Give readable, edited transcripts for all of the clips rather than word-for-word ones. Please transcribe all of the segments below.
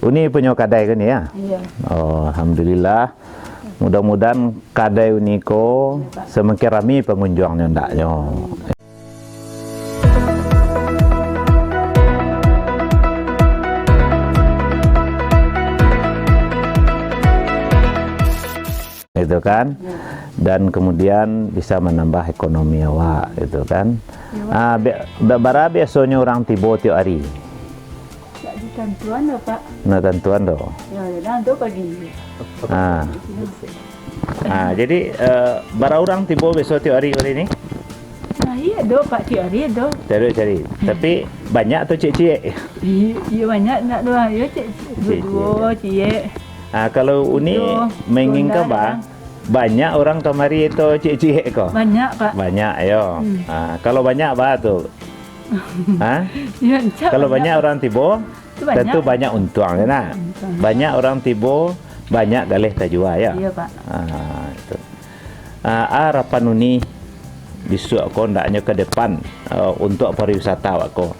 Uni punya kadai kan ya? Iya. Oh, alhamdulillah. Mudah-mudahan kadai Uniko semakin ramai pengunjungnya ndaknya. Itu kan, dan kemudian bisa menambah ekonomi awak, itu kan. Berapa biasanya orang tiba tiap hari? Tak di tentuan dah Pak. Nah tentuan doh. Ya, nanti pagi. Jadi berapa orang tiba besok tiap hari ini? Nah, iya doh Pak, tiap hari doh. Cari. Tapi banyak tuh cik-cik. Iya banyak nak doang. Ya cik, dua cik. Kalau Uni menginginkan banyak orang kemari itu cik-cik kok. Banyak Pak. Banyak, ayo. Kalau banyak apa tuh? Ya, Kalau banyak orang tiba, tentu banyak untung, kan? Banyak orang tiba, banyak galih terjual ya. Iya Pak. Itu. Harapan Uni besok aku ndaknya ke depan untuk pariwisata aku.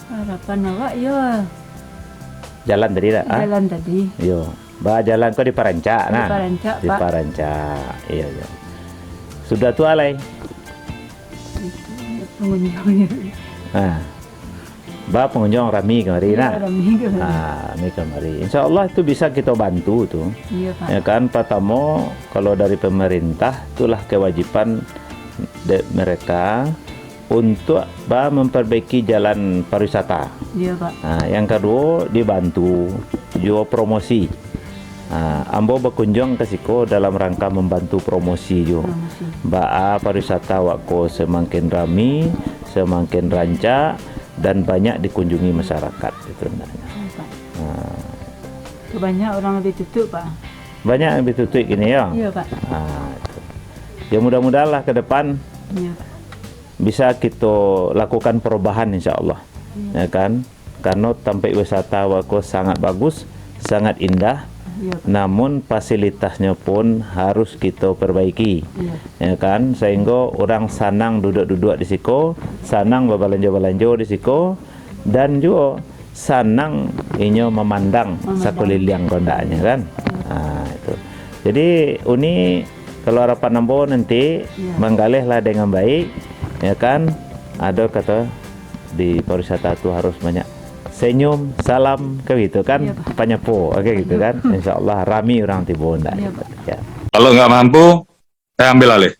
Harapan awak ya. Jalan tadi dah. Jalan tadi. Yo, jalan kau di Parancak, nah. Di Parancak, Di Pak. Parancak, iya. Sudah tua alai. Pengunjungnya. Pengunjung rami kemari, nah. Rami kemari. Rami kemari. Insya Allah itu bisa kita bantu tuh. Iya Pak. Ya kan, pertama kalau dari pemerintah itulah kewajiban mereka untuk memperbaiki jalan pariwisata. Iya Pak. Yang kedua dibantu juga promosi. Ambo berkunjung ke siko dalam rangka membantu promosi juga. Pariwisata wako semakin ramai, semakin rancak dan banyak dikunjungi masyarakat itu sebenarnya. Banyak orang lebih tutup Pak. Banyak yang ditutup gini ya. Iya Pak. Itu. Ya mudah-mudahan lah ke depan. Iya Pak. Bisa kita lakukan perubahan insya Allah, ya kan? Karena tempat wisata wako sangat bagus, sangat indah, namun fasilitasnya pun harus kita perbaiki, ya kan? Sehingga orang sanang duduk-duduk di siko, sanang berbelanja-belanja di siko, dan juga sanang inyo memandang sekeliling kondanya kan? Itu. Jadi Uni kalau harapan nambo nanti menggalihlah dengan baik. Ya kan, ada kata di pariwisata itu harus banyak senyum, salam, kayak gitu kan, panyapo, oke gitu kan, insya Allah rami orang tiba ndak. Ya. Kalau nggak mampu, saya ambil alih.